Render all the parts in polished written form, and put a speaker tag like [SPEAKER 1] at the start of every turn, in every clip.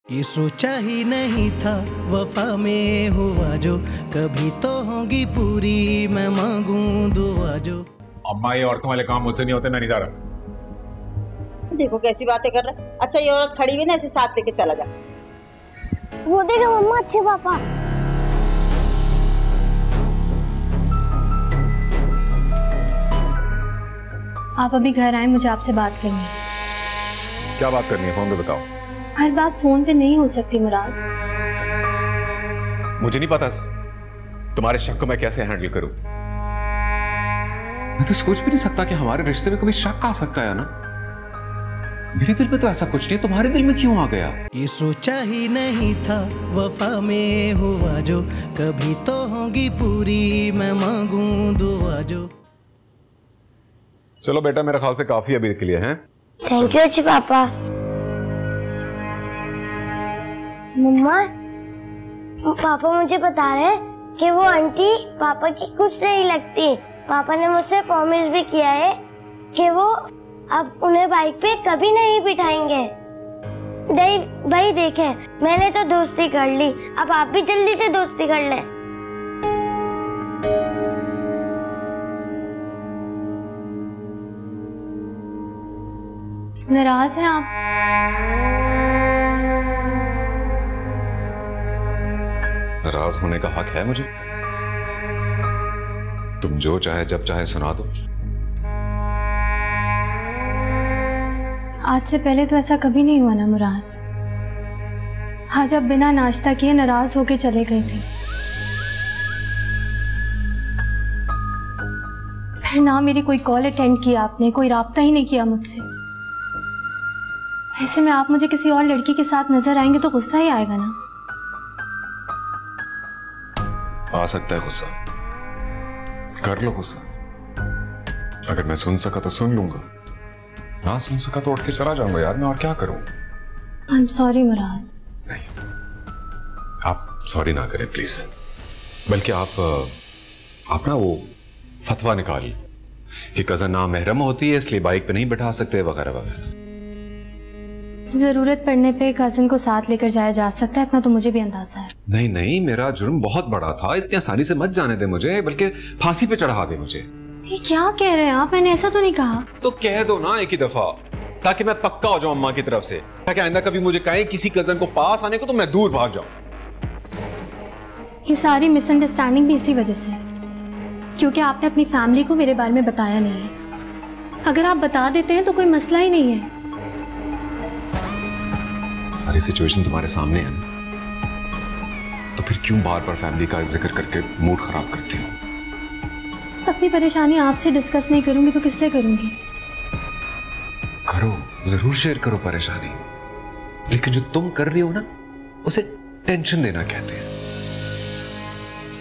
[SPEAKER 1] ये सोचा ही नहीं था वफा में हुआ जो, कभी तो होगी पूरी मैं मांगूं दुआ जो।
[SPEAKER 2] अम्मा ये औरतों वाले काम मुझसे नहीं होते, मैं नहीं जा रहा।
[SPEAKER 3] देखो कैसी बातें कर रहा है। अच्छा ये औरत खड़ी हुई ना, इसे साथ लेके चला जा।
[SPEAKER 4] वो देखो मम्मा, अच्छे पापा।
[SPEAKER 5] आप अभी घर आए, मुझे आपसे बात करनी है।
[SPEAKER 2] क्या बात करनी है, फोन पे बताओ।
[SPEAKER 5] हर बात फोन पे नहीं हो सकती मुराद।
[SPEAKER 2] मुझे नहीं पता तुम्हारे शक को मैं कैसे हैंडल करूं। मैं तो सोच भी नहीं सकता कि हमारे रिश्ते में कभी शक आ सकता है ना। मेरे दिल में तो ऐसा कुछ नहीं, तुम्हारे दिल में क्यों आ गया?
[SPEAKER 1] ये सोचा ही नहीं था वफा में हुआ जो, कभी तो होगी पूरी मैं मांगूं दुआ जो।
[SPEAKER 2] चलो बेटा, मेरे ख्याल से काफी अभी के लिए हैं।
[SPEAKER 4] थैंक यू अच्छे पापा। मम्मा, पापा मुझे बता रहे हैं कि वो आंटी पापा की कुछ नहीं लगती। पापा ने मुझसे प्रॉमिस भी किया है कि वो अब उन्हें बाइक पे कभी नहीं बिठाएंगे। भाई देखें, मैंने तो दोस्ती कर ली, अब आप भी जल्दी से दोस्ती कर लें।
[SPEAKER 5] नाराज हैं आप?
[SPEAKER 2] नाराज होने का हक है मुझे। तुम जो चाहे जब चाहे सुना दो।
[SPEAKER 5] आज से पहले तो ऐसा कभी नहीं हुआ ना मुराद। आज आप बिना नाश्ता किए नाराज होके चले गए थे, फिर ना मेरी कोई कॉल अटेंड किया आपने, कोई राब्ता ही नहीं किया मुझसे। ऐसे में आप मुझे किसी और लड़की के साथ नजर आएंगे तो गुस्सा ही आएगा ना।
[SPEAKER 2] आ सकता है गुस्सा, कर लो गुस्सा। अगर मैं सुन सका तो सुन लूंगा, ना सुन सका तो उठ के चला जाऊंगा यार, मैं और क्या करूं।
[SPEAKER 5] आई एम सॉरी मुराद।
[SPEAKER 2] नहीं, आप सॉरी ना करें प्लीज। बल्कि आप ना वो फतवा निकाल कि कजन नामहरम होती है इसलिए बाइक पे नहीं बैठा सकते वगैरह वगैरह।
[SPEAKER 5] जरूरत पड़ने पे कजिन को साथ लेकर जाया जा सकता है, इतना तो मुझे भी अंदाजा है।
[SPEAKER 2] नहीं नहीं, मेरा जुर्म बहुत बड़ा था, इतनी आसानी से मत जाने दे मुझे, बल्कि फांसी पे चढ़ा दे मुझे।
[SPEAKER 5] ये क्या कह रहे हैं आप? मैंने ऐसा तो नहीं कहा।
[SPEAKER 2] तो कह दो ना एक ही दफा, ताकि मैं पक्का हो जाऊं अम्मा की तरफ से, ताकि आइंदा कभी मुझे कहे किसी कजन को पास आने को तो मैं दूर भाग जाऊं।
[SPEAKER 5] ये सारी मिसअंडरस्टैंडिंग भी इसी वजह से है, क्योंकि आपने अपनी फैमिली को मेरे बारे में बताया नहीं है। अगर आप बता देते हैं तो कोई मसला ही नहीं है।
[SPEAKER 2] सारी सिचुएशन तुम्हारे सामने है ना, तो फिर क्यों बार बार फैमिली का जिक्र करके मूड खराब करती हो?
[SPEAKER 5] अपनी परेशानी आपसे डिस्कस नहीं करूंगी तो किससे करूंगी?
[SPEAKER 2] करो, जरूर शेयर करो परेशानी, लेकिन जो तुम कर रही हो ना उसे टेंशन देना कहते हैं।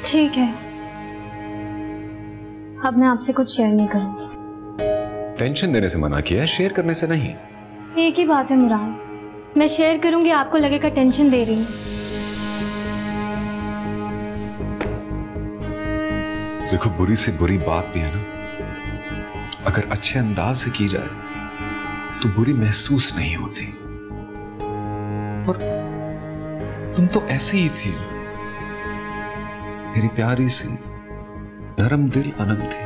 [SPEAKER 5] ठीक है, अब मैं आपसे कुछ शेयर नहीं करूंगी।
[SPEAKER 2] टेंशन देने से मना किया है, शेयर करने से नहीं।
[SPEAKER 5] एक ही बात है मुराद, मैं शेयर करूंगी आपको लगेगा टेंशन दे रही हूं।
[SPEAKER 2] देखो, बुरी से बुरी बात भी है ना, अगर अच्छे अंदाज से की जाए तो बुरी महसूस नहीं होती। और तुम तो ऐसी ही थी, मेरी प्यारी सी नरम दिल अनम थी।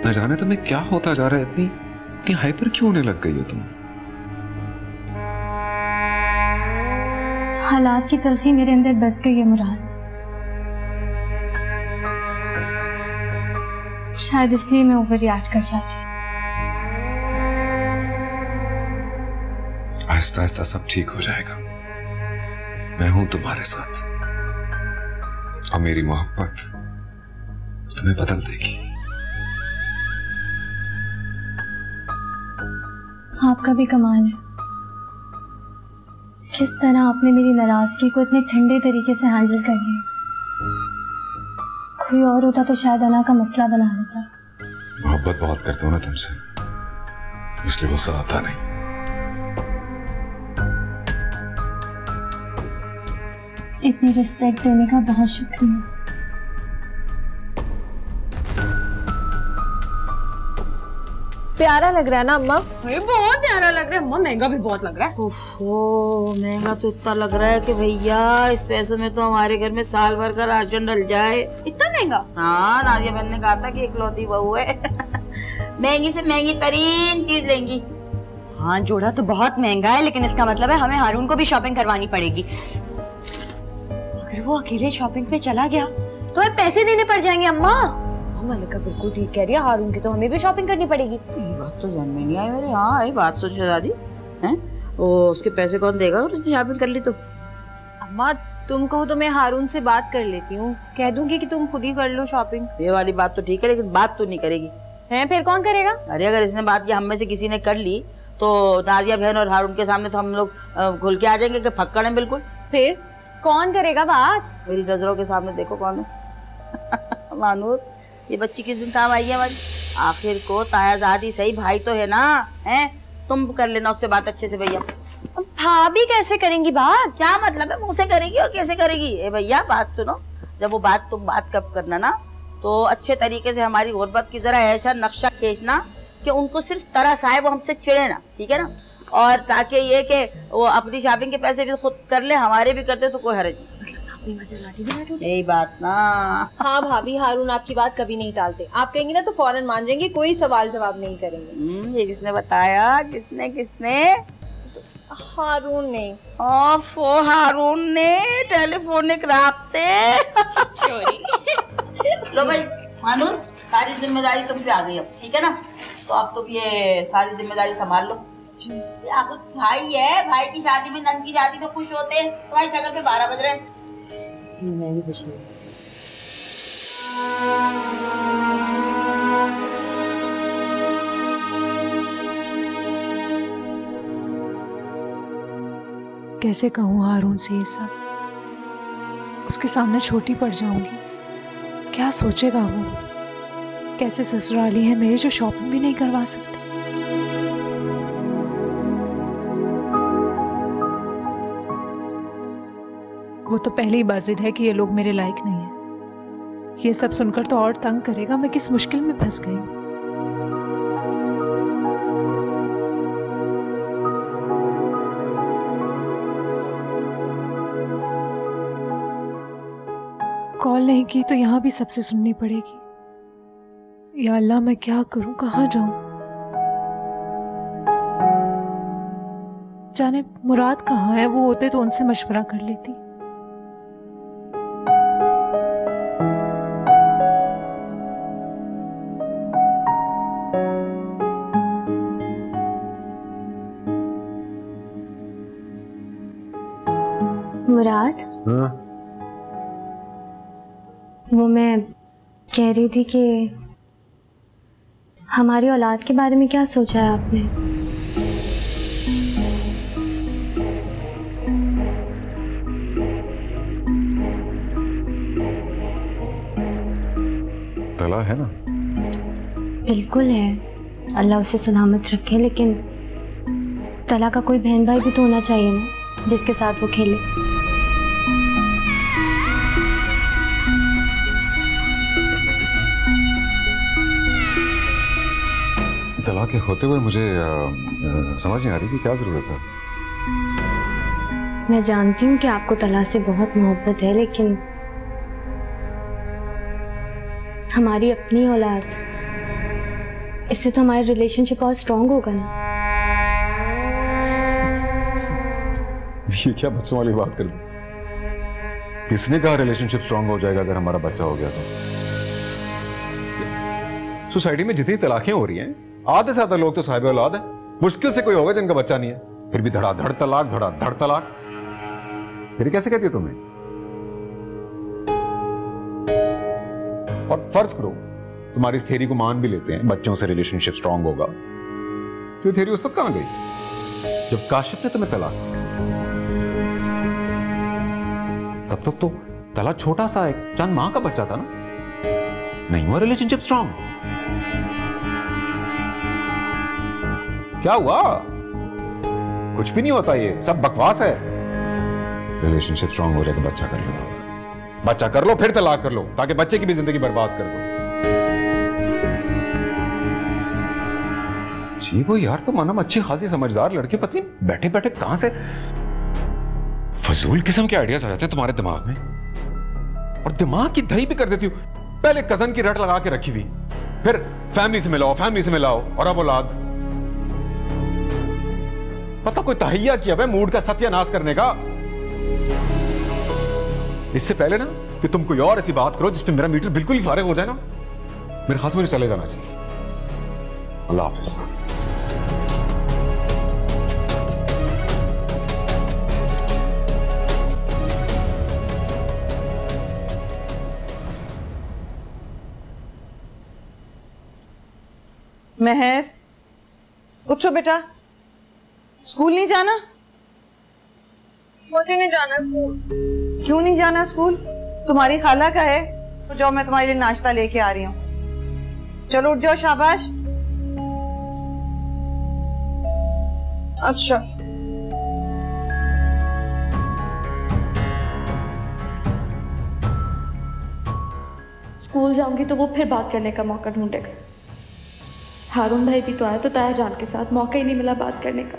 [SPEAKER 2] न जाने तुम्हें क्या होता जा रहा है, इतनी हाइपर क्यों होने लग गई हो तुम?
[SPEAKER 5] हालात की तलखी मेरे अंदर बस गई है मुराद, शायद इसलिए मैं ओवर रिएक्ट कर जाती हूँ।
[SPEAKER 2] आहिस्ता आहिस्ता सब ठीक हो जाएगा। मैं हूं तुम्हारे साथ, और मेरी मोहब्बत तुम्हें बदल देगी।
[SPEAKER 5] आपका भी कमाल है, किस तरह आपने मेरी नाराजगी को इतने ठंडे तरीके से हैंडल कर लिया। कोई और होता तो शायद अना का मसला बना देता।
[SPEAKER 2] मोहब्बत बहुत करता हूं ना तुमसे, इसलिए गुस्सा आता नहीं।
[SPEAKER 5] इतनी रिस्पेक्ट देने का बहुत शुक्रिया।
[SPEAKER 6] प्यारा लग रहा है ना अम्मा?
[SPEAKER 7] बहुत प्यारा लग रहा है अम्मा, महंगा भी बहुत लग रहा है।
[SPEAKER 3] ओहो, महंगा तो इतना लग रहा है कि भैया इस पैसों में तो हमारे घर में साल भर का राशन डल जाए।
[SPEAKER 7] इतना महंगा?
[SPEAKER 3] हाँ, नादिया बहन ने कहा था कि इकलौती बहू है महंगी से महंगी तरीन चीज लेंगी।
[SPEAKER 8] हाँ, जोड़ा तो बहुत महंगा है, लेकिन इसका मतलब है हमें हारून को भी शॉपिंग करवानी पड़ेगी। अगर वो अकेले शॉपिंग पे चला गया तो हमें पैसे देने पड़ जाएंगे अम्मा।
[SPEAKER 7] मलिका बिल्कुल ठीक कह रही है, हारून की तो हमें भी शॉपिंग करनी पड़ेगी।
[SPEAKER 3] ये बात तो ध्यान में नहीं आई मेरे। हाँ, ये बात सोच दादी हैं, वो उसके पैसे कौन देगा अगर उसने शॉपिंग कर ली तो?
[SPEAKER 7] अम्मा तुम कहो तो मैं हारून से बात कर लेती हूँ, कह दूंगी कि तुम खुद ही कर लो शॉपिंग।
[SPEAKER 3] ये वाली बात तो ठीक है, लेकिन बात तो नहीं करेगी।
[SPEAKER 7] है फिर कौन करेगा?
[SPEAKER 3] अरे अगर इसने बात किया, हम में से किसी ने कर ली तो नादिया बहन और हारून के सामने तो हम लोग खुल के आ जाएंगे कि फक्कड़ है बिल्कुल।
[SPEAKER 7] फिर कौन करेगा बात?
[SPEAKER 3] मेरी नजरों के सामने देखो कौन है मानूर, ये बच्ची किस दिन काम आई है हमारी। आखिर को तायाजादी सही, भाई तो है ना, हैं? तुम कर लेना उससे बात अच्छे से भैया।
[SPEAKER 8] भाभी कैसे करेंगी बात?
[SPEAKER 3] क्या मतलब है, मुंह से करेगी और कैसे करेगी? ए भैया बात सुनो, जब वो बात तुम बात कब करना ना, तो अच्छे तरीके से हमारी गुर्बत की जरा ऐसा नक्शा खींचना कि उनको सिर्फ तरस आए, वो हमसे चिढ़े ना, ठीक है ना? और ताकि ये कि वो अपनी शॉपिंग के पैसे भी खुद कर ले, हमारे भी करते तो कोई हर्ज नहीं। यही बात ना।
[SPEAKER 7] हाँ भाभी, हारून आपकी बात कभी नहीं टालते, आप कहेंगी ना तो फौरन मान जाएंगे, कोई सवाल जवाब नहीं करेंगे।
[SPEAKER 3] ये किसने बताया? किसने?
[SPEAKER 7] हारून ने।
[SPEAKER 3] ओफो, हारून ने टेलीफोनिक राब्ते चोरी। लो भाई मानूर, सारी जिम्मेदारी तुम पे आ गई अब, ठीक है ना? तो अब तुम ये सारी जिम्मेदारी संभाल लो। आखिर भाई है, भाई की शादी में, नंद की शादी में खुश होते हैं, तुम्हारी शक्ल पे 12 बज रहे हैं।
[SPEAKER 8] मैं भी खुश हूँ।
[SPEAKER 6] कैसे कहूँ हारून से ये सब? उसके सामने छोटी पड़ जाऊंगी, क्या सोचेगा वो? कैसे ससुराली है मेरे जो शॉपिंग भी नहीं करवा सकते। वो तो पहले ही बाजिद है कि ये लोग मेरे लायक नहीं है। ये सब सुनकर तो और तंग करेगा, मैं किस मुश्किल में फंस गई हूँ। कॉल नहीं की तो यहाँ भी सबसे सुननी पड़ेगी। या अल्लाह, मैं क्या करूं, कहाँ जाऊं? जाने मुराद कहाँ है? वो होते तो उनसे मशवरा कर लेती।
[SPEAKER 5] मुराद,
[SPEAKER 2] हाँ?
[SPEAKER 5] वो मैं कह रही थी कि हमारी औलाद के बारे में क्या सोचा है आपने?
[SPEAKER 2] तला है ना?
[SPEAKER 5] बिल्कुल है, अल्लाह उसे सलामत रखे, लेकिन तला का कोई बहन भाई भी तो होना चाहिए ना, जिसके साथ वो खेले।
[SPEAKER 2] तला के होते हुए मुझे समझ नहीं आ रही कि क्या जरूरत है।
[SPEAKER 5] मैं जानती हूँ कि आपको तला से बहुत मोहब्बत है, लेकिन हमारी अपनी औलाद, इससे तो हमारा रिलेशनशिप और स्ट्रांग होगा ना।
[SPEAKER 2] ये क्या बच्चों वाली बात कर दी? किसने कहा रिलेशनशिप स्ट्रांग हो जाएगा अगर हमारा बच्चा हो गया तो? सोसाइटी में जितनी तलाकें हो रही हैं, आधे से ज्यादा लोग तो साहिब औलाद हैं। मुश्किल से कोई होगा जिनका बच्चा नहीं है, फिर भी धड़ाधड़ तलाक, धड़ाधड़ तलाक। फिर कैसे कहती हो तुम्हें? और फर्ज करो तुम्हारी इस थ्योरी को मान भी लेते हैं, बच्चों से रिलेशनशिप स्ट्रांग होगा, तो ये थ्योरी उस वक्त कहां गई जब काशिफ ने तुम्हें तलाक? तब तक तो तला छोटा सा एक चंद माह का बच्चा था ना, नहीं हुआ रिलेशनशिप स्ट्रांग। क्या हुआ? कुछ भी नहीं होता, ये सब बकवास है। रिलेशनशिप स्ट्रांग हो जाए तो बच्चा कर लो, बच्चा कर लो, फिर तलाक कर लो, ताकि बच्चे की भी जिंदगी बर्बाद कर दो। अजीब हो यार, तुम मानो अच्छी खासी समझदार लड़की, पत्नी बैठे बैठे कहां से फजूल किस्म के आइडियाज आ जाते हैं तुम्हारे दिमाग में, और दिमाग की दही भी कर देती हूँ। पहले कजन की रट लगा के रखी हुई, फिर फैमिली से मिलाओ, और अब औलाद। पता कोई तहैया किया है मूड का सत्यानाश करने का। इससे पहले ना कि तुम कोई और ऐसी बात करो जिसपे मेरा मीटर बिल्कुल ही फारिग हो जाए ना, मेरे ख्याल से मुझे चले जाना चाहिए। अल्लाह हाफिज।
[SPEAKER 9] मेहर, उठो बेटा, स्कूल नहीं जाना?
[SPEAKER 7] मुझे नहीं जाना स्कूल।
[SPEAKER 9] क्यों नहीं जाना स्कूल? तुम्हारी खाला का है, तो जाओ मैं तुम्हारे लिए नाश्ता लेके आ रही हूँ। चलो उठ जाओ, शाबाश। अच्छा
[SPEAKER 10] स्कूल जाऊंगी तो वो फिर बात करने का मौका ढूंढेगा। हारून भाई भी तो आया तो ताया जान के साथ मौका ही नहीं मिला बात करने का,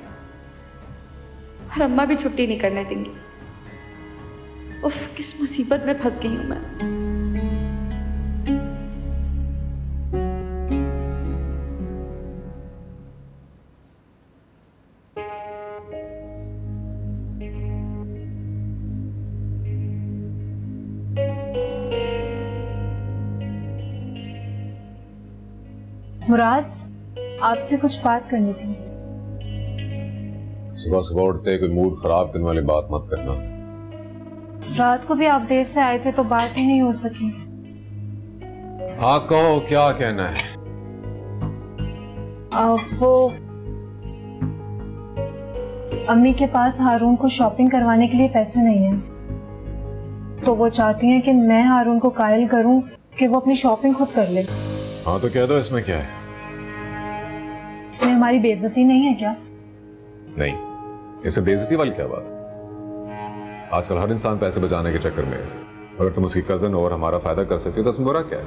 [SPEAKER 10] और अम्मा भी छुट्टी नहीं करने देंगी। उफ, किस मुसीबत में फंस गई हूं मैं।
[SPEAKER 6] मुराद, आपसे कुछ बात करनी थी।
[SPEAKER 2] सुबह सुबह उठते कोई मूड खराब करने वाली बात मत करना।
[SPEAKER 6] रात को भी आप देर से आए थे तो बात ही नहीं हो सकी।
[SPEAKER 2] हाँ कहो, क्या कहना है?
[SPEAKER 6] वो अम्मी के पास हारून को शॉपिंग करवाने के लिए पैसे नहीं है, तो वो चाहती हैं कि मैं हारून को कायल करूं कि वो अपनी शॉपिंग खुद कर ले।
[SPEAKER 2] हाँ तो कह दो, इसमें क्या है?
[SPEAKER 6] इसमें हमारी बेइज्जती नहीं है क्या?
[SPEAKER 2] नहीं, इसमें बेइज्जती वाली क्या बात? आजकल हर इंसान पैसे बचाने के चक्कर में, अगर तुम उसकी कजन हो और हमारा फायदा कर सकती हो तो उसमें बुरा क्या है?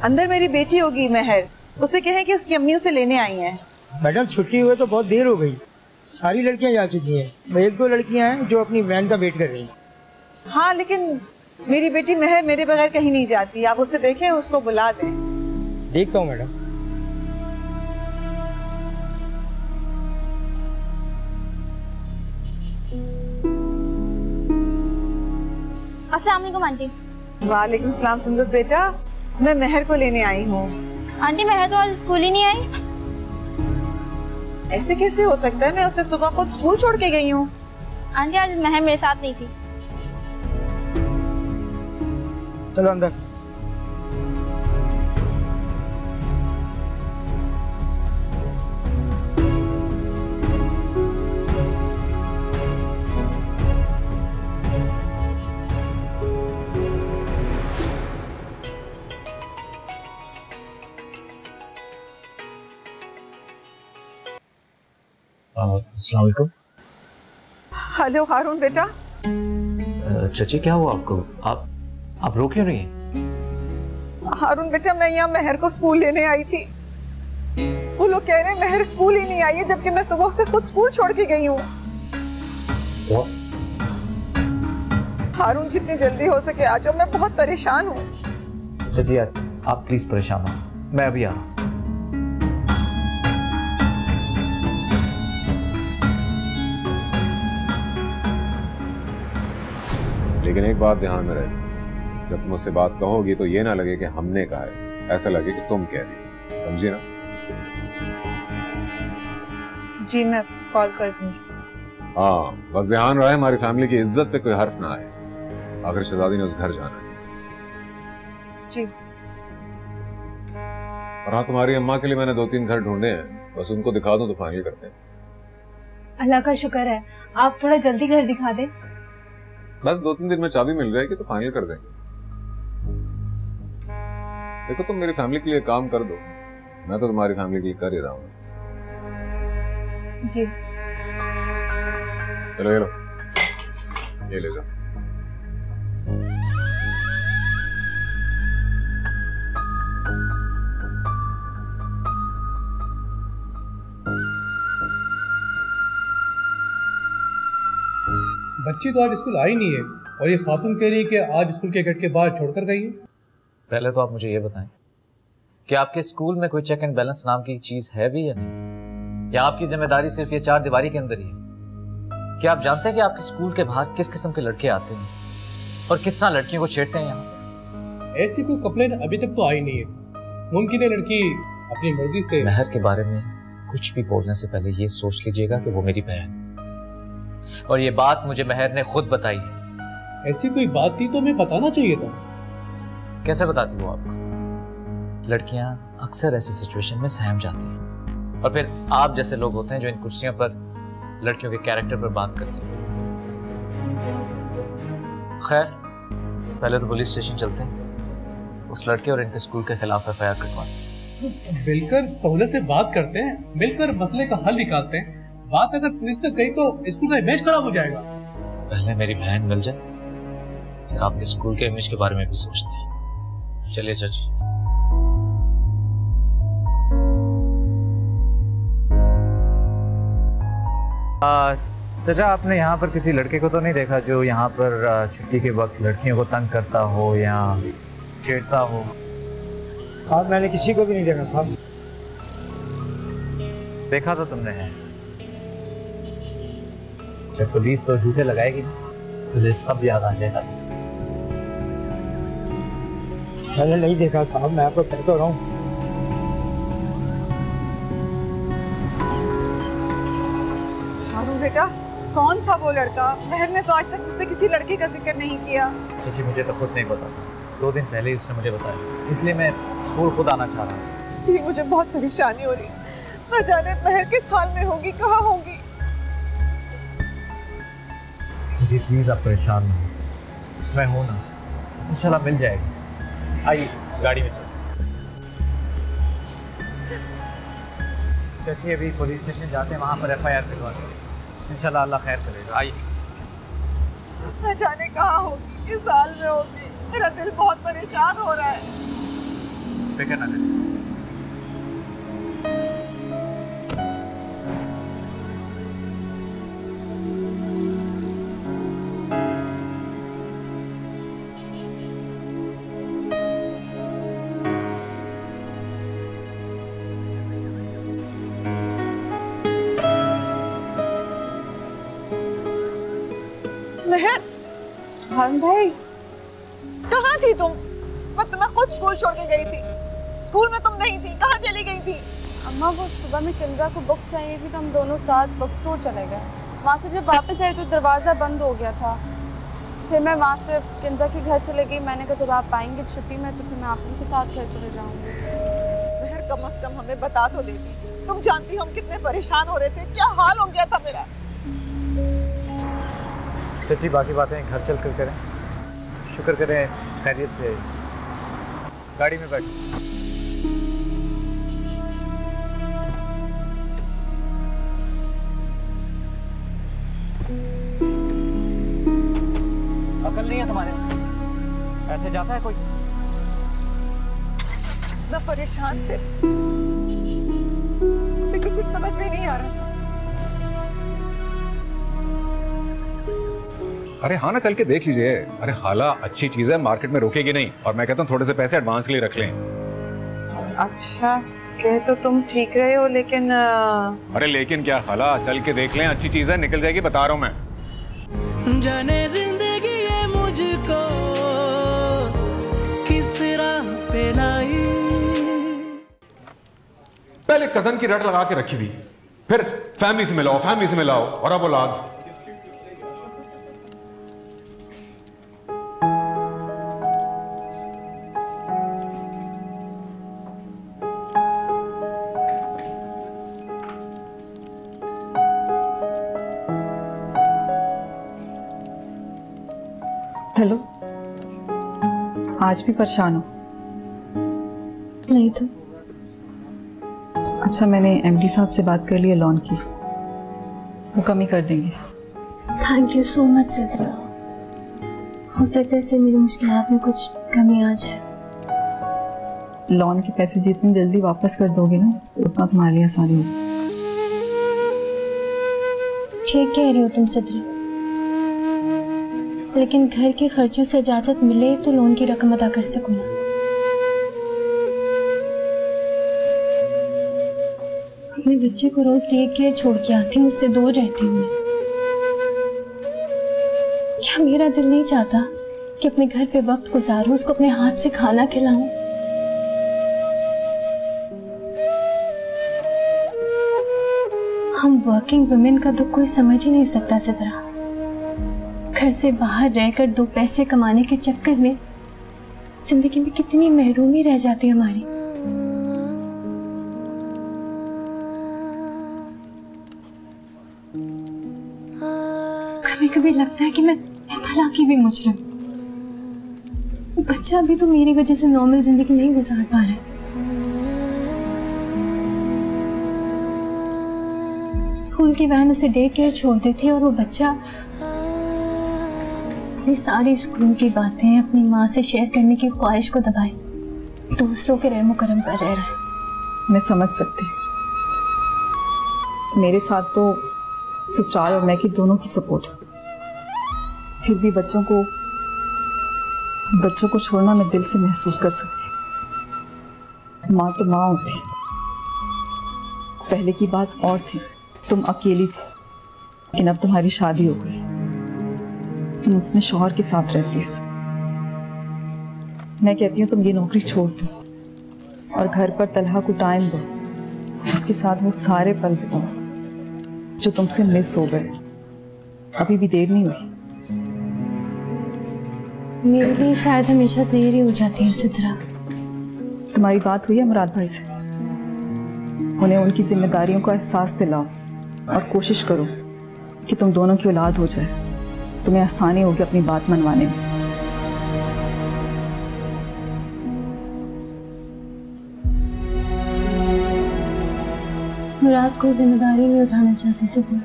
[SPEAKER 9] अंदर मेरी बेटी होगी मेहर, उसे कहें कि उसकी अम्मी उसे लेने आई हैं।
[SPEAKER 11] मैडम छुट्टी हुए तो बहुत देर हो गई, सारी लड़कियां जा चुकी हैं। एक दो लड़कियां हैं जो अपनी वैन का वेट कर रही हैं।
[SPEAKER 9] हाँ लेकिन मेरी बेटी मेहर मेरे बगैर कहीं नहीं जाती, आप उसे देखें, उसको बुला दें।
[SPEAKER 11] देखता हूँ मैडम।
[SPEAKER 4] अस्सलाम वालेकुम आंटी।
[SPEAKER 9] वालेकुम सलाम सुंदस बेटा, मैं मेहर को लेने आई हूँ।
[SPEAKER 4] आंटी मेहर तो आज स्कूल ही नहीं आई।
[SPEAKER 9] ऐसे कैसे हो सकता है? मैं उसे सुबह खुद स्कूल छोड़ के गई हूँ।
[SPEAKER 4] आंटी आज मेहर मेरे साथ नहीं थी।
[SPEAKER 11] चलो अंदर।
[SPEAKER 12] अस्सलाम वालेकुम।
[SPEAKER 9] हेलो हारून बेटा।
[SPEAKER 12] चाची क्या हुआ आपको? आप रो क्यों रही हैं?
[SPEAKER 9] हारून बेटा, मैं यहाँ मेहर को स्कूल लेने आई थी। वो लोग कह रहे हैं मेहर स्कूल ही नहीं आई है, जबकि मैं सुबह से खुद स्कूल छोड़ के गई हूँ। हारून जितनी जल्दी हो सके आ जाओ, मैं बहुत परेशान हूँ।
[SPEAKER 12] चाची यार आप प्लीज परेशान हो, मैं अभी आ रहा हूँ।
[SPEAKER 2] लेकिन एक बात ध्यान में रहे, जब तुम उससे बात कहोगी तो ये ना लगे कि हमने कहा है, ऐसा लगे कि तुम कह रही हो, समझी ना?
[SPEAKER 6] जी मैं कॉल कर दूंगी।
[SPEAKER 2] हाँ बस ध्यान रहे हमारी फैमिली की इज्जत पे कोई हर्फ ना आए। आखिर शहजादी ने उस घर जाना है।
[SPEAKER 6] जी।
[SPEAKER 2] और हाँ, तुम्हारी अम्मा के लिए मैंने 2-3 घर ढूंढे हैं, बस उनको दिखा दूं तो फाइनल करते हैं।
[SPEAKER 6] अल्लाह का शुक्र है, आप थोड़ा जल्दी घर दिखा दें।
[SPEAKER 2] बस 2-3 दिन में चाबी मिल जाएगी तो फाइनल कर देंगे। देखो तुम मेरी फैमिली के लिए काम कर दो, मैं तो तुम्हारी फैमिली के लिए कर ही रहा हूँ।
[SPEAKER 6] जी
[SPEAKER 2] चलो ये लो, ये ले जाओ।
[SPEAKER 13] बच्ची तो आज स्कूल आई नहीं है और ये खातून कह रही है कि आज स्कूल के गेट के बाहर छोड़कर गई है।
[SPEAKER 12] पहले तो आप मुझे ये बताएं कि आपके स्कूल में कोई चेक एंड बैलेंस नाम की चीज है भी या नहीं, या आपकी जिम्मेदारी सिर्फ ये 4 दीवारी के अंदर ही है? क्या आप जानते हैं कि आपके स्कूल के बाहर किस किस्म के लड़के आते हैं और किस तरह लड़कियों को छेड़ते हैं? यहाँ
[SPEAKER 13] ऐसी कोई कंप्लेन अभी तक तो आई नहीं है। मुमकिन है लड़की अपनी मर्जी से।
[SPEAKER 12] महर के बारे में कुछ भी बोलने से पहले ये सोच लीजिएगा कि वो मेरी बहन, और ये बात मुझे महर ने खुद बताई है।
[SPEAKER 13] ऐसी कोई बात थी तो हमें बताना चाहिए था।
[SPEAKER 12] कैसे बताती वो आपको? लड़कियां अक्सर ऐसी सिचुएशन में सहम जाती हैं और फिर आप जैसे लोग होते हैं जो इन कुर्सियों पर लड़कियों के कैरेक्टर पर बात करते हैं। खैर, पहले तो पुलिस स्टेशन चलते हैं, उस लड़के और इनके स्कूल के खिलाफ एफआईआर कटवाते हैं।
[SPEAKER 13] मिलकर सहूलत से बात करते हैं, मिलकर मसले का हल निकालते हैं। बात अगर पुलिस तक गई तो स्कूल का इमेज खराब हो जाएगा।
[SPEAKER 12] पहले मेरी बहन मिल जाए, फिर आपके स्कूल के इमेज के बारे में भी सोचते हैं। चलिए चाची। चाचा, आपने यहाँ पर किसी लड़के को तो नहीं देखा जो यहाँ पर छुट्टी के वक्त लड़कियों को तंग करता हो या छेड़ता हो?
[SPEAKER 11] साहब, मैंने किसी को भी नहीं देखा साहब।
[SPEAKER 12] देखा तो तुमने है। जब पुलिस तो जूते लगाएगी ना, तुझे सब याद आ जाएगा।
[SPEAKER 11] मैंने नहीं देखा साहब, मैं आपको कहता रहा हूँ।
[SPEAKER 9] बेटा, कौन था वो लड़का? बहन ने तो आज तक मुझसे किसी लड़के का जिक्र नहीं किया।
[SPEAKER 12] चाची, मुझे तो खुद नहीं पता। 2 दिन पहले ही उसने मुझे बताया, इसलिए मैं स्कूल खुद आना चाह रहा हूँ।
[SPEAKER 9] जी, मुझे बहुत परेशानी हो रही है। न जाने बहन किस हाल में होगी, कहाँ होगी।
[SPEAKER 12] जी प्लीज आप परेशान नहीं, मैं हूँ ना, इंशाल्लाह मिल जाएगी। आइए गाड़ी में चलो। चाची, अभी पुलिस स्टेशन जाते हैं, वहाँ पर एफआईआर कटवाते हैं। इंशाल्लाह अल्लाह खैर करेगा। आइए।
[SPEAKER 9] न जाने कहाँ होगी, किस हाल में होगी। मेरा दिल बहुत परेशान हो रहा है।
[SPEAKER 12] फिक्र ना करें।
[SPEAKER 9] महर,
[SPEAKER 10] हारून भाई,
[SPEAKER 9] कहाँ थी तुम? मैं तुम्हें खुद स्कूल छोड़ के गई थी। स्कूल में तुम नहीं थी, कहाँ चली गई थी?
[SPEAKER 10] अम्मा, वो सुबह में किंजा को बुक्स चाहिए थी तो हम दोनों साथ बुक स्टोर चले गए। वहाँ से जब वापस आए तो दरवाज़ा बंद हो गया था। फिर मैं वहाँ से किंजा के घर चले गई। मैंने कहा जब आप आएंगे छुट्टी में तो फिर मैं आप उनके साथ घर चले जाऊँगी।
[SPEAKER 9] महर, कम से कम हमें बता तो देती। तुम जानती हो हम कितने परेशान हो रहे थे, क्या हाल हो गया था मेरा।
[SPEAKER 12] चाची, बाकी बातें घर चल कर करें। शुक्र करें खैरियत से। गाड़ी में बैठ। अकल नहीं है तुम्हारे? ऐसे जाता है कोई?
[SPEAKER 9] इतना परेशान थे, लेकिन कुछ समझ में नहीं आ रहा था।
[SPEAKER 2] अरे हाँ ना, चल के देख लीजिए। अरे खाला, अच्छी चीज है, मार्केट में रोकेगी नहीं। और मैं कहता हूँ थोड़े से पैसे एडवांस के लिए रख लें।
[SPEAKER 9] अच्छा, कह तो तुम ठीक रहे हो, लेकिन
[SPEAKER 2] अरे लेकिन क्या खाला, चल के देख लें, अच्छी चीज है, निकल जाएगी, बता रहा हूँ मैं।
[SPEAKER 1] जाने जिंदगी ये मुझको किस राह पे लाई।
[SPEAKER 2] पहले कजन की रट लगा के रखी हुई, फिर फैमिली से मिलाओ, फैमिली से मिलाओ, और अब औलाद।
[SPEAKER 9] हेलो, आज भी परेशान हो?
[SPEAKER 10] नहीं तो।
[SPEAKER 9] अच्छा, मैंने एमडी साहब से बात कर ली है लोन की, वो कमी कर देंगे।
[SPEAKER 5] Thank you so much Sidra. हो सकता है इससे मेरी मुश्किलात में कुछ कमी आ जाए।
[SPEAKER 9] लोन के पैसे जितनी जल्दी वापस कर दोगे ना, उतना तुम्हारे लिए आसानी होगी।
[SPEAKER 5] ठीक कह रही हो तुम सिद्रा। लेकिन घर के खर्चों से इजाजत मिले तो लोन की रकम अदा कर सकूँ। अपने बच्चे को रोज डे केयर छोड़ के आती हूँ, उससे दूर रहती हूँ। क्या मेरा दिल नहीं चाहता कि अपने घर पे वक्त गुजारूं, उसको अपने हाथ से खाना खिलाऊं? हम वर्किंग वुमेन का दुख कोई समझ ही नहीं सकता सिद्रा। घर से बाहर रहकर 2 पैसे कमाने के चक्कर में जिंदगी में कितनी महरूमी रह जाती है हमारी। कभी कभी लगता है कि मैं तलाकी भी मुजरिम। बच्चा अभी तो मेरी वजह से नॉर्मल जिंदगी नहीं गुजार पा रहा है। स्कूल की वैन उसे डे केयर छोड़ देती है और वो बच्चा अपनी सारी स्कूल की बातें अपनी माँ से शेयर करने की ख्वाहिश को दबाए दूसरों के रहमो करम पर रह रहा है।
[SPEAKER 14] मैं समझ सकती, मेरे साथ तो ससुराल और मैं की दोनों की सपोर्ट है, फिर भी बच्चों को छोड़ना मैं दिल से महसूस कर सकती। माँ तो माँ होती। पहले की बात और थी, तुम अकेली थी, लेकिन अब तुम्हारी शादी हो गई, तुम अपने शौहर के साथ रहती हो। मैं कहती हूँ तुम ये नौकरी छोड़ दो और घर पर तलहा को टाइम दो, उसके साथ वो सारे पल बिताओ जो तुमसे मिस हो गए। अभी भी देर नहीं हुई।
[SPEAKER 5] मेरे लिए शायद हमेशा देर ही हो जाती है सिद्रा।
[SPEAKER 14] तुम्हारी बात हुई है मुराद भाई से? उन्हें उनकी जिम्मेदारियों का एहसास दिलाओ और कोशिश करो कि तुम दोनों की औलाद हो जाए। तुम्हें आसानी होगी अपनी बात मनवाने में।
[SPEAKER 5] मुराद को जिम्मेदारी नहीं उठाना चाहते सिद्रा,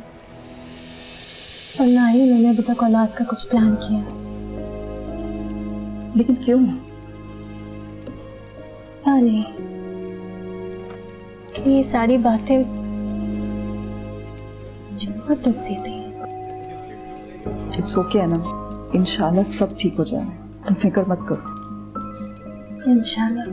[SPEAKER 5] और ना ही उन्होंने अभी तक औलाद का कुछ प्लान किया।
[SPEAKER 14] लेकिन क्यों?
[SPEAKER 5] पता नहीं, ये सारी बातें मुझे बहुत दुख देती हैं।
[SPEAKER 14] इट्स ओके है ना, इंशाल्लाह सब ठीक हो जाएगा, तुम फिक्र मत करो।
[SPEAKER 5] इंशाल्लाह।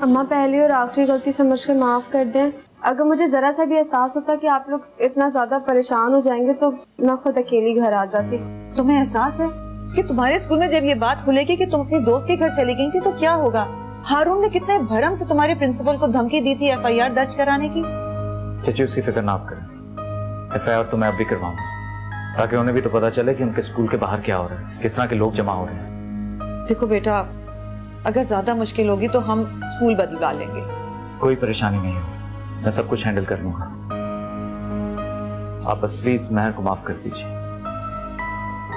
[SPEAKER 10] अम्मा पहली और आखिरी गलती समझकर माफ कर दें। अगर मुझे जरा सा भी एहसास होता कि आप लोग इतना ज्यादा परेशान हो जाएंगे तो मैं खुद अकेली घर आ जाती।
[SPEAKER 9] तुम्हें एहसास है कि तुम्हारे स्कूल में जब ये बात खुलेगी कि तुम अपनी दोस्त के घर चली गई थी तो क्या होगा? हारून ने कितने भरम से तुम्हारे प्रिंसिपल को धमकी दी थी FIR दर्ज कराने की।
[SPEAKER 12] चाची उसकी फिक्र ना आप करें, FIR तो मैं अब भी करवाऊंगा, ताकि उन्हें भी तो पता चले कि उनके स्कूल के बाहर क्या हो रहा है, किस तरह के लोग जमा हो रहे हैं।
[SPEAKER 9] देखो बेटा, अगर ज्यादा मुश्किल होगी तो हम स्कूल बदलवा लेंगे।
[SPEAKER 12] कोई परेशानी नहीं होगी, मैं सब कुछ हैंडल कर लूंगा। आप बस प्लीज महर को माफ कर दीजिए।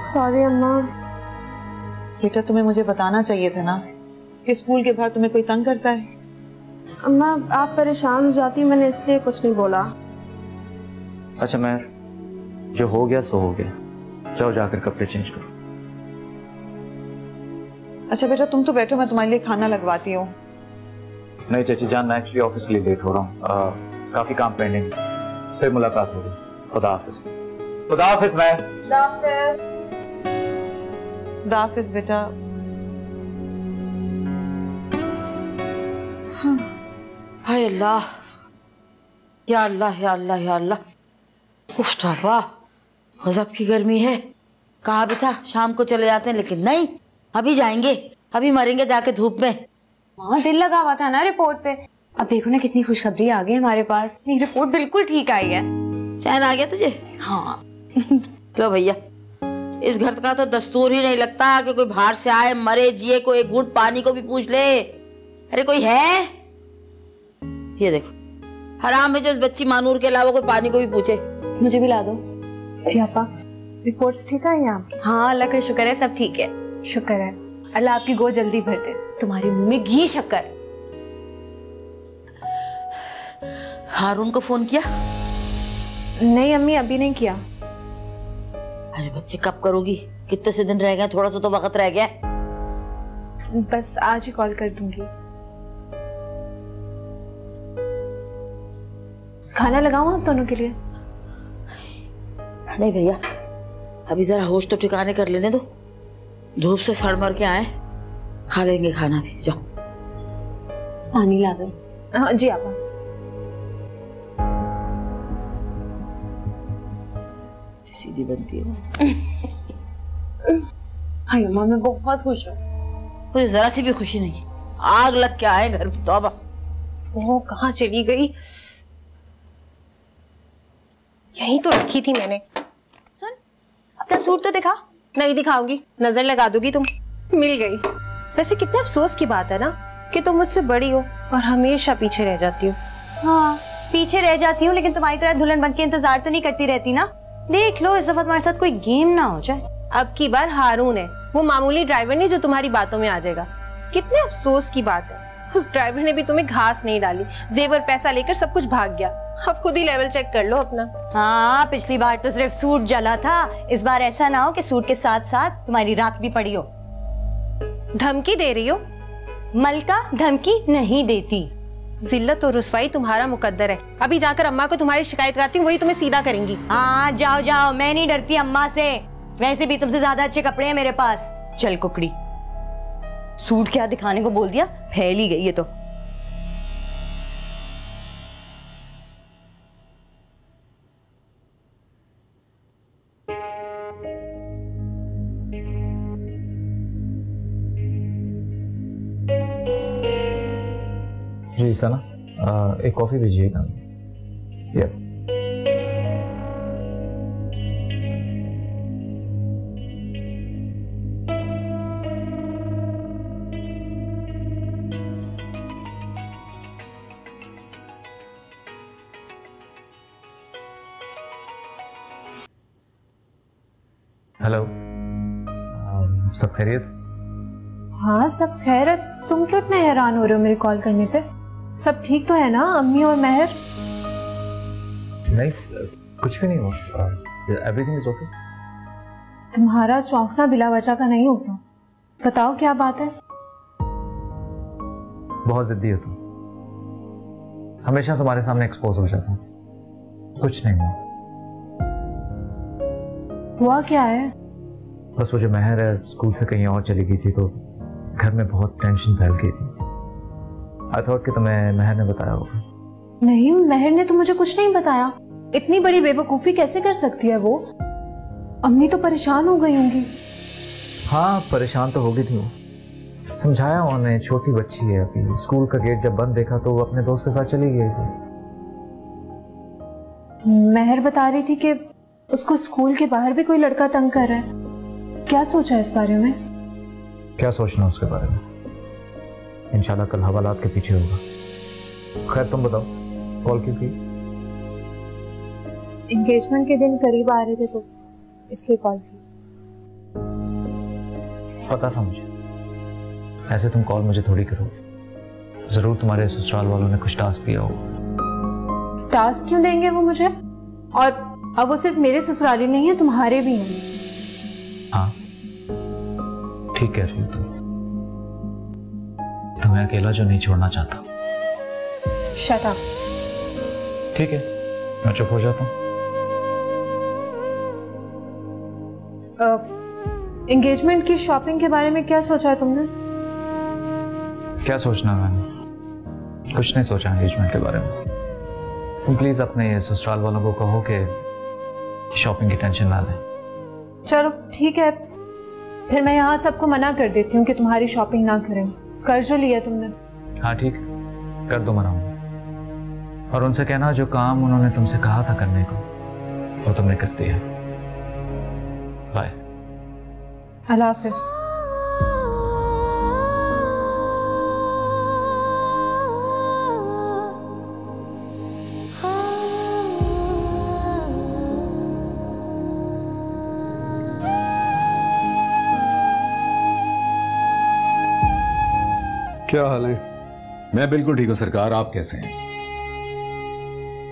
[SPEAKER 10] सॉरी अम्मा।
[SPEAKER 9] बेटा तुम्हें मुझे बताना चाहिए था ना कि स्कूल के बाहर तुम्हें कोई तंग करता है।
[SPEAKER 10] अम्मा आप परेशान हो जाती, मैंने इसलिए कुछ नहीं बोला।
[SPEAKER 12] अच्छा महर, जो हो गया सो हो गया, जाओ जाकर कपड़े चेंज करो।
[SPEAKER 9] अच्छा बेटा तुम तो बैठो, मैं तुम्हारे लिए खाना लगवाती हूँ।
[SPEAKER 12] नहीं चाची जान, मैं एक्चुअली ऑफिस के लिए लेट हो रहा हूँ, काफी काम पेंडिंग, फिर मुलाकात होगी। खुदा हाफिज। खुदा हाफिज मैं।
[SPEAKER 9] खुदा हाफिज बेटा।
[SPEAKER 3] हाय अल्लाह, या अल्लाह या अल्लाह या अल्लाह। उफ तौबा, गजब की गर्मी है। कहा भी था शाम को चले जाते हैं, लेकिन नहीं, अभी जाएंगे, अभी मरेंगे जाके धूप में।
[SPEAKER 15] हाँ दिल लगा हुआ था ना रिपोर्ट पे। अब देखो ना कितनी खुशखबरी आ गई हमारे पास, रिपोर्ट बिल्कुल ठीक आई है।
[SPEAKER 3] चैन आ गया तुझे? हाँ। लो भैया, इस घर का तो दस्तूर ही नहीं लगता कि कोई बाहर से आए मरे जिए को एक घूंट पानी को भी पूछ ले। अरे कोई है? ये देखो, हराम है जो इस बच्ची मानूर के अलावा कोई पानी को भी पूछे।
[SPEAKER 15] मुझे भी ला दो। जी आपा, रिपोर्ट्स ठीक आई हैं आपकी? हाँ अल्लाह का शुक्र है, सब ठीक है। शुक्र है, अल्लाह आपकी गो जल्दी भर दे। तुम्हारे मुंह में घी शक्कर।
[SPEAKER 3] हारून को फोन किया?
[SPEAKER 15] नहीं अम्मी, अभी नहीं किया।
[SPEAKER 3] अरे बच्चे कब करोगी? कितने से दिन रह गए? थोड़ा सा तो वक्त रह गया।
[SPEAKER 15] बस आज ही कॉल कर दूंगी। खाना लगाऊं आप दोनों के लिए?
[SPEAKER 3] नहीं भैया, अभी जरा होश तो ठिकाने कर लेने दो। धूप से सड़ मर के आए, खा लेंगे खाना भी। जाओ
[SPEAKER 15] पानी ला दो। हाँ जी आपा।
[SPEAKER 3] सीधी बनती है।
[SPEAKER 15] हाय अम्मा, मैं बहुत खुश हूँ।
[SPEAKER 3] मुझे जरा सी भी खुशी नहीं। आग लग के आए घर में। तौबा।
[SPEAKER 15] वो कहाँ चली गई? यही तो रखी थी मैंने।
[SPEAKER 8] सुन, अपना सूट तो दिखा।
[SPEAKER 15] नहीं दिखाऊंगी, नजर लगा दोगी तुम। मिल गई। वैसे कितने अफसोस की बात है ना कि तुम मुझसे बड़ी हो और हमेशा पीछे रह जाती हो।
[SPEAKER 8] हाँ, पीछे रह जाती हूँ, लेकिन तुम्हारी तरह दुल्हन बन के इंतजार तो नहीं करती रहती ना। देख लो, इस दफा तुम्हारे साथ कोई गेम ना हो जाए।
[SPEAKER 15] अब की बार हारून है, वो मामूली ड्राइवर नहीं जो तुम्हारी बातों में आ जाएगा। कितने अफसोस की बात है, उस ड्राइवर ने भी तुम्हें घास नहीं डाली, जेवर पैसा लेकर सब कुछ भाग गया। अब खुद ही लेवल चेक कर लो अपना।
[SPEAKER 8] हाँ, पिछली बार तो सिर्फ सूट जला था, इस बार ऐसा ना हो कि सूट के साथ साथ तुम्हारी राख भी पड़ी हो।
[SPEAKER 15] धमकी दे रही हो?
[SPEAKER 8] मलका धमकी नहीं देती।
[SPEAKER 15] जिल्लत और रुसवाई तुम्हारा मुकद्दर है। अभी जाकर अम्मा को तुम्हारी शिकायत करती हूँ, वही तुम्हें सीधा करेंगी।
[SPEAKER 8] हाँ जाओ जाओ, मैं नहीं डरती अम्मा से। वैसे भी तुमसे ज्यादा अच्छे कपड़े हैं मेरे पास। चल कुकड़ी, सूट क्या दिखाने को बोल दिया, फैल ही गई है तो।
[SPEAKER 12] जी सना, एक कॉफी भेजिएगा। हेलो, सब खैरियत?
[SPEAKER 5] हाँ सब खैरियत। तुम क्यों इतने हैरान हो रहे हो मेरी कॉल करने पे? सब ठीक तो है ना अम्मी और महर?
[SPEAKER 12] नहीं, कुछ भी नहीं हुआ। Everything is okay.
[SPEAKER 5] तुम्हारा चौंकना बिला वजह का नहीं होता। बताओ क्या बात है?
[SPEAKER 12] बहुत जिद्दी हो तुम, हमेशा तुम्हारे सामने एक्सपोज हो जाता। कुछ नहीं हुआ।
[SPEAKER 5] हुआ क्या है?
[SPEAKER 12] बस वो जो महर है स्कूल से कहीं और चली गई थी तो घर में बहुत टेंशन फैल गई थी। आई थॉट कि तुम्हें महर ने बताया होगा।
[SPEAKER 5] नहीं, महर ने तो मुझे कुछ नहीं बताया। इतनी बड़ी बेवकूफी कैसे कर सकती है वो? अम्मी तो परेशान हो गई होंगी।
[SPEAKER 12] हाँ परेशान तो हो गई थी वो। समझाया उन्हें, छोटी बच्ची है अभी। स्कूल का गेट जब बंद देखा तो वो अपने दोस्त के साथ चली गई थी।
[SPEAKER 5] महर बता रही थी कि उसको स्कूल के बाहर भी कोई लड़का तंग कर रहा है। क्या सोचा है इस बारे में?
[SPEAKER 12] क्या सोचना उसके बारे में, इंशाल्लाह कल हवालात के पीछे होगा। खैर तुम बताओ, कॉल क्यों की?
[SPEAKER 5] एंगेजमेंट के दिन करीब आ रहे थे तो इसलिए कॉल की।
[SPEAKER 12] पता था मुझे, ऐसे तुम कॉल मुझे थोड़ी करोगे। जरूर तुम्हारे ससुराल वालों ने कुछ टास्क दिया होगा।
[SPEAKER 5] टास्क क्यों देंगे वो मुझे? और अब वो सिर्फ मेरे ससुराली नहीं है, तुम्हारे भी हैं।
[SPEAKER 12] हाँ ठीक कह रही हो तुम। तुम्हें अकेला जो नहीं छोड़ना चाहता।
[SPEAKER 5] Shut up.
[SPEAKER 12] ठीक है, मैं चुप हो जाता हूँ।
[SPEAKER 5] एंगेजमेंट की शॉपिंग के बारे में क्या सोचा है तुमने?
[SPEAKER 12] क्या सोचना मैंने? कुछ नहीं सोचा एंगेजमेंट के बारे में। तुम प्लीज अपने ससुराल वालों को कहो कि शॉपिंग की टेंशन ना लें।
[SPEAKER 5] चलो ठीक है, फिर मैं यहाँ सबको मना कर देती हूँ कि तुम्हारी शॉपिंग ना करें। कर्ज जो लिया तुमने। हाँ
[SPEAKER 12] ठीक, कर दो मना। और उनसे कहना जो काम उन्होंने तुमसे कहा था करने को वो तुमने कर दिया। बाय।
[SPEAKER 5] अल्लाह हाफिज।
[SPEAKER 16] क्या हाल है?
[SPEAKER 2] मैं बिल्कुल ठीक हूँ सरकार, आप कैसे हैं?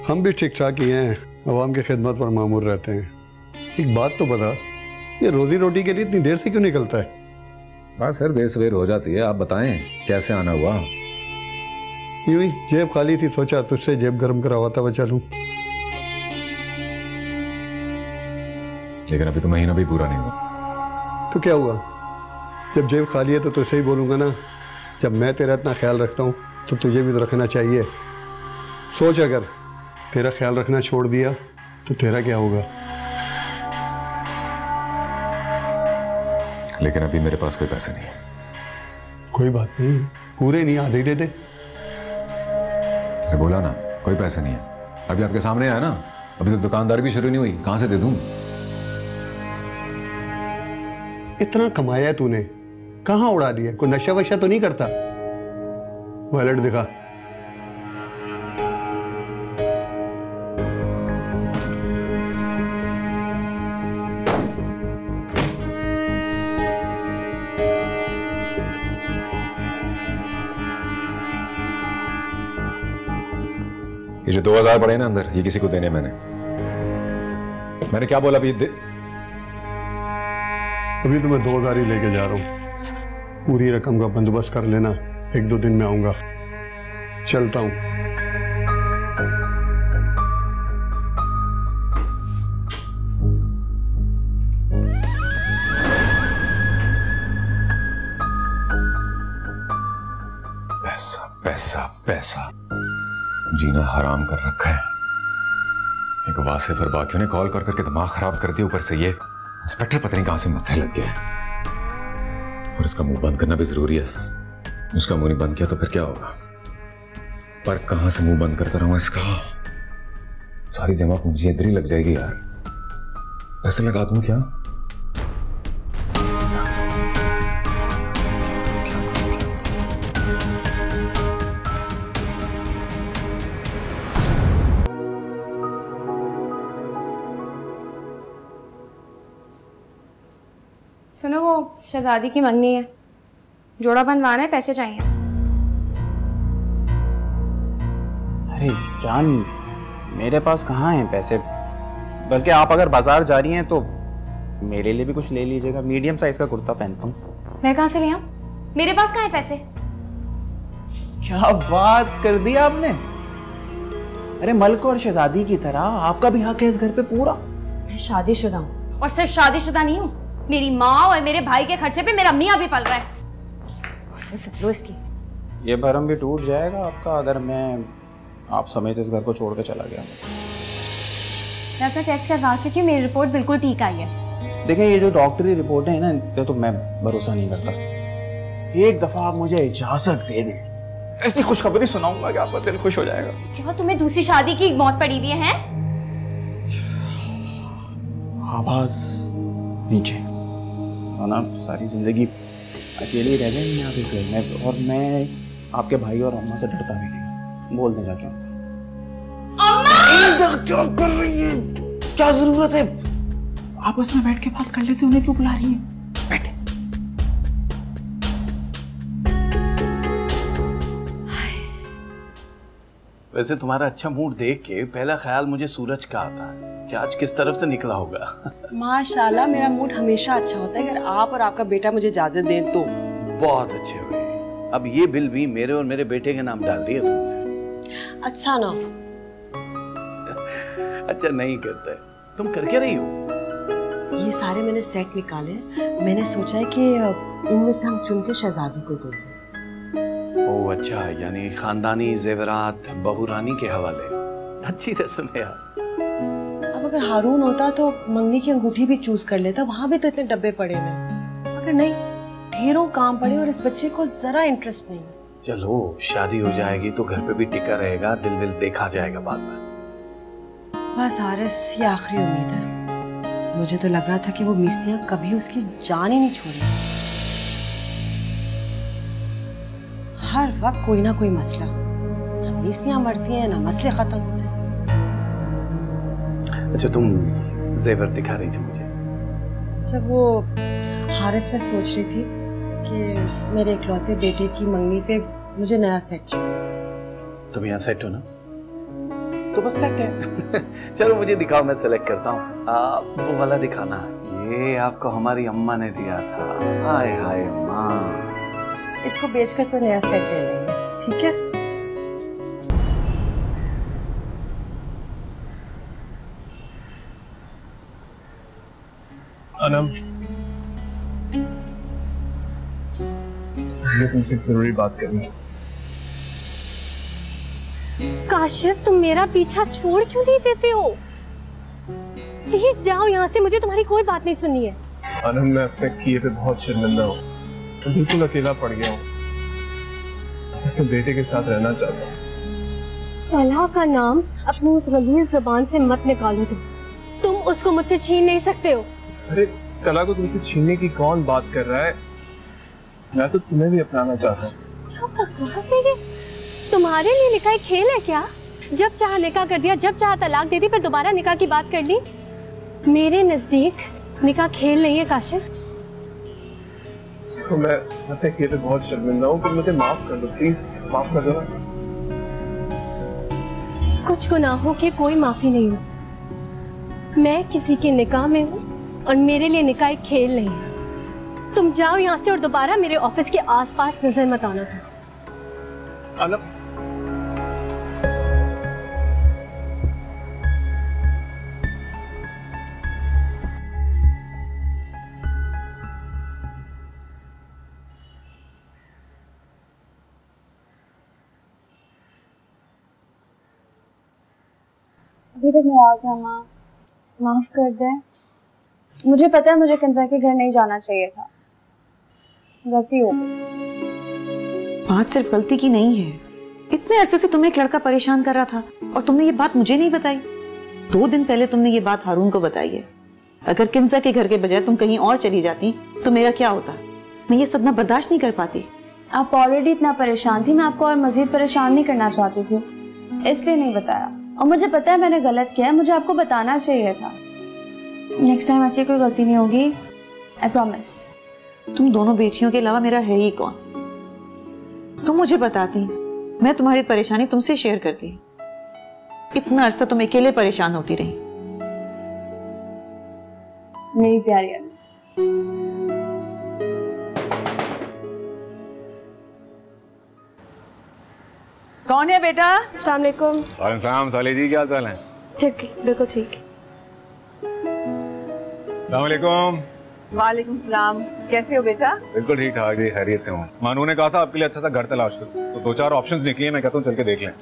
[SPEAKER 16] हम भी ठीक ठाक ही हैं, अवाम की खिदमत पर मामूर रहते हैं। एक बात तो बता, ये रोजी रोटी के लिए इतनी देर से क्यों निकलता है?
[SPEAKER 2] बस सर देर सवेर हो जाती है। आप बताएं कैसे आना हुआ?
[SPEAKER 16] यूं ही जेब खाली थी, सोचा तुझसे जेब गर्म करवाता हुआ चलूं।
[SPEAKER 2] लेकिन अभी तो महीना भी पूरा नहीं हुआ।
[SPEAKER 16] तो क्या हुआ, जब जेब खाली है तो तुझसे ही बोलूंगा ना। जब मैं तेरा इतना ख्याल रखता हूँ तो तुझे भी तो रखना चाहिए। सोच, अगर तेरा ख्याल रखना छोड़ दिया तो तेरा क्या होगा?
[SPEAKER 2] लेकिन अभी मेरे पास कोई पैसे नहीं है।
[SPEAKER 16] कोई बात नहीं, पूरे नहीं, आधे दे दे।
[SPEAKER 2] अरे बोला ना कोई पैसे नहीं है। अभी आपके सामने आया ना, अभी तो दुकानदारी भी शुरू नहीं हुई, कहां से दे दूं?
[SPEAKER 16] इतना कमाया है तूने, कहां उड़ा दिया? कोई नशा वशा तो नहीं करता? वॉलेट दिखा।
[SPEAKER 2] ये जो 2000 पड़े ना अंदर, ये किसी को देने मैंने क्या बोला? अभी
[SPEAKER 16] अभी तो मैं 2000 ही लेके जा रहा हूं। पूरी रकम का बंदोबस्त कर लेना, 1-2 दिन में आऊंगा। चलता हूं।
[SPEAKER 2] पैसा पैसा पैसा, जीना हराम कर रखा है। एक वासिफ और बाकियों ने कॉल कर करके दिमाग खराब कर दिया। ऊपर से ये इंस्पेक्टर पता नहीं कहां से मत्थे लग गया है। और इसका मुंह बंद करना भी जरूरी है। उसका मुंह नहीं बंद किया तो फिर क्या होगा? पर कहां से मुंह बंद करता रहूं इसका? सारी जमा पूंजी इधर ही लग जाएगी यार। पैसे लगा दूं क्या?
[SPEAKER 17] सुनो, वो शहजादी की मंगनी है, जोड़ा बंधवाना है, पैसे चाहिए।
[SPEAKER 18] अरे जान, मेरे पास कहाँ हैं पैसे? बल्कि आप अगर बाजार जा रही हैं तो मेरे लिए भी कुछ ले लीजिएगा। मीडियम साइज का कुर्ता पहनता हूँ।
[SPEAKER 17] मैं कहाँ से ले आऊं? मेरे पास कहाँ है पैसे?
[SPEAKER 18] क्या बात कर दी आपने? अरे मल्क और शहजादी की तरह आपका भी हक है इस घर पे पूरा।
[SPEAKER 17] मैं शादीशुदा हूँ, और सिर्फ शादीशुदा नहीं हूँ, मेरी माँ और मेरे भाई के खर्चे पे मेरा मियाँ भी पल रहा है। सब लो इसकी।
[SPEAKER 18] ये भरम भी टूट जाएगा आपका अगर मैं आप समेत इस घर को छोड़ के चला गया।
[SPEAKER 17] मैं अपना टेस्ट करवा चुकी हूँ, मेरी रिपोर्ट बिल्कुल ठीक आई है।
[SPEAKER 18] देखिए ये जो डॉक्टरी रिपोर्ट है ना, ये तो मैं भरोसा नहीं करता। एक दफा आप मुझे इजाजत दे दें, ऐसी खुशखबरी सुनाऊंगा कि आपका दिल खुश हो जाएगा।
[SPEAKER 17] क्या तुम्हें दूसरी शादी की मौत पड़ी हुई है?
[SPEAKER 18] आवाज नीचे ना, सारी जिंदगी अकेले रह गए यहाँ पे से मैं, और मैं आपके भाई और अम्मा से डरता भी नहीं। बोल दे जाके।
[SPEAKER 17] अम्मा!
[SPEAKER 18] क्या कर रही है? क्या जरूरत है? आपस में बैठ के बात कर लेते, उन्हें क्यों बुला रही है? बैठे।
[SPEAKER 19] वैसे तुम्हारा अच्छा मूड देख के पहला ख्याल मुझे सूरज का आता है कि आज किस तरफ से निकला होगा।
[SPEAKER 20] माशाल्लाह, मेरा मूड हमेशा अच्छा होता है अगर आप और आपका बेटा मुझे इजाजत दें तो।
[SPEAKER 19] बहुत अच्छे हुए। अब ये बिल भी मेरे और मेरे बेटे के नाम डाल दिया तुमने।
[SPEAKER 20] अच्छा ना?
[SPEAKER 19] अच्छा नहीं करता है। तुम कर क्या रही हो?
[SPEAKER 20] ये सारे मैंने सेट निकाले, मैंने सोचा है कि इनमें से हम चुन के शहजादी को देंगे।
[SPEAKER 19] ओह अच्छा, यानी खानदानी जेवरात बहुरानी के हवाले। अच्छी रस्म है यार।
[SPEAKER 20] अब अगर हारून होता तो मंगनी की अंगूठी भी चूज कर लेता, वहां भी तो इतने डब्बे पड़े हुए। अगर नहीं, ढेरों काम पड़े और इस बच्चे को जरा इंटरेस्ट नहीं।
[SPEAKER 19] चलो शादी हो जाएगी तो घर पे भी टिका रहेगा, दिल विल देखा जाएगा बाद में।
[SPEAKER 20] बस आरस, ये आखिरी उम्मीद है। मुझे तो लग रहा था कि वो मिस्तियां कभी उसकी जान ही नहीं छोड़ेगी। हर वक्त कोई ना कोई मसला, ना मिस्तियां मरती हैं ना मसले खत्म होते हैं।
[SPEAKER 19] अच्छा तुम जेवर दिखा रही थी मुझे।
[SPEAKER 20] जब वो हारिस में सोच रही थी कि मेरे इकलौते बेटे की मंगनी पे मुझे नया सेट चाहिए।
[SPEAKER 19] तुम यहाँ सेट हो ना, तो तो बस सेट है। चलो मुझे दिखाओ, मैं सेलेक्ट करता हूँ। आप वो वाला दिखाना, ये आपको हमारी अम्मा ने दिया था। हाय हाय अम्मा।
[SPEAKER 20] इसको बेचकर कोई नया सेट ले लेंगे, ठीक है?
[SPEAKER 21] अनम, मुझे तुमसे एक जरूरी बात करनी है।
[SPEAKER 5] काशिफ, तुम मेरा पीछा छोड़ क्यों नहीं देते हो? प्लीज जाओ यहाँ से, मुझे तुम्हारी कोई बात नहीं सुननी है।
[SPEAKER 21] अनम, मैं अपने किए पे बहुत शर्मिंदा हूँ। मैं बिल्कुल अकेला पड़ गया हूँ। मैं अपने बेटे के साथ रहना चाहता हूँ।
[SPEAKER 5] तला का नाम अपनी उस गलीज जुबान से मत निकालो। तुम उसको मुझसे छीन नहीं सकते हो।
[SPEAKER 21] अरे तला को तुमसे छीनने की कौन बात कर रहा है? मैं तो तुम्हें भी अपनाना चाहता हूँ।
[SPEAKER 5] क्या बकवास है ये? तुम्हारे लिए निकाह खेल है क्या? जब चाहा निकाह कर दिया, जब चाहा तलाक दे दी, फिर दोबारा निकाह की बात कर ली। मेरे नजदीक निकाह खेल नहीं है काशिफ।
[SPEAKER 21] तो मैं अपने किए पे बहुत शर्मिंदा हूँ, फिर मुझे माफ कर दो, प्लीज माफ कर दो ना।
[SPEAKER 5] कुछ गुनाहों की कोई माफी नहीं हो। मैं किसी के निकाह में हूँ और मेरे लिए निकाह एक खेल नहीं है। तुम जाओ यहाँ से और दोबारा मेरे ऑफिस के आसपास नजर मत आना।
[SPEAKER 21] अनम,
[SPEAKER 10] अभी तक नाराज है माँ, माफ कर दें। मुझे पता है मुझे कंजा के घर नहीं जाना चाहिए था, गलती हो गई।
[SPEAKER 9] बात सिर्फ गलती की नहीं है। इतने अरसे से तुम्हें एक लड़का परेशान कर रहा था और तुमने ये बात मुझे नहीं बताई। 2 दिन पहले तुमने ये बात हारून को बताई है। अगर किंजा के घर के बजाय तुम कहीं और चली जाती तो मेरा क्या होता? मैं ये सदमा बर्दाश्त नहीं कर पाती।
[SPEAKER 10] आप ऑलरेडी इतना परेशान थी, मैं आपको और मजीद परेशान नहीं करना चाहती थी, इसलिए नहीं बताया। और मुझे पता है मैंने गलत किया है, मुझे आपको बताना चाहिए था। नेक्स्ट टाइम ऐसी कोई गलती नहीं होगी, आई प्रॉमिस।
[SPEAKER 9] तुम दोनों बेटियों के अलावा मेरा है ही कौन? तुम मुझे बताती, मैं तुम्हारी परेशानी तुमसे शेयर करती। इतना अरसा तुम अकेले परेशान होती रही।
[SPEAKER 10] मेरी प्यारी अम्मी,
[SPEAKER 9] कौन है बेटा?
[SPEAKER 10] अस्सलाम वालेकुम।
[SPEAKER 2] वालेकुम सलाम। साले जी, क्या हाल चाल है?
[SPEAKER 10] ठीक, बिल्कुल ठीक।
[SPEAKER 2] अस्सलाम वालेकुम।
[SPEAKER 9] वालेकुम सलाम। कैसे हो बेटा?
[SPEAKER 2] बिल्कुल ठीक ठाक जी, खैरियत से हूँ। मानू ने कहा था आपके लिए अच्छा सा घर तलाश करो, तो 2-4 ऑप्शंस निकले, मैं कहता हूँ चल के देख लें।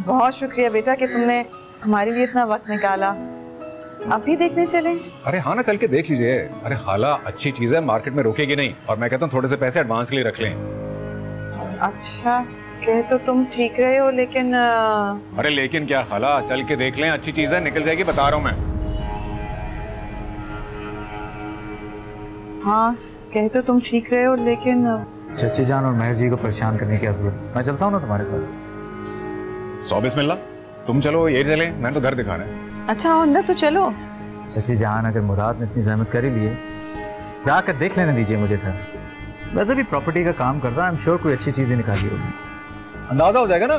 [SPEAKER 9] बहुत शुक्रिया बेटा कि तुमने हमारे लिए इतना वक्त निकाला। आप भी देखने चले?
[SPEAKER 2] अरे हाँ ना, चल के देख लीजिए। अरे खाला अच्छी चीज है, मार्केट में रोकेगी नहीं, और मैं कहता हूँ थोड़े से पैसे एडवांस के लिए रख लें।
[SPEAKER 9] अच्छा, कह तो तुम ठीक रहे हो, लेकिन
[SPEAKER 2] अरे लेकिन क्या खाला, चल के देख लें, अच्छी चीज है, निकल जाएगी, बता रहा हूँ मैं।
[SPEAKER 9] हाँ, कह तो तुम ठीक रहे हो, लेकिन
[SPEAKER 12] चची जान और महर जी को परेशान करने की क्या जरूरत? मैं चलता हूँ ना तुम्हारे साथ।
[SPEAKER 2] 100 बिस्मिल्लाह, तुम चलो, ये चले, मैंने तो घर दिखाना है।
[SPEAKER 9] अच्छा अंदर तो चलो।
[SPEAKER 12] चची जान, अगर मुराद ने इतनी जहमत कर ही ली है, जाकर देख लेने दीजिए मुझे घर। वैसे भी प्रॉपर्टी का काम करता है, आई एम श्योर कोई अच्छी चीज ही निकाली होगी।
[SPEAKER 2] अंदाजा हो जाएगा ना,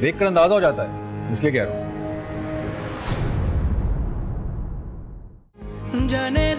[SPEAKER 2] देखकर अंदाजा हो जाता है, इसलिए कह रहा हूँ।
[SPEAKER 1] जाने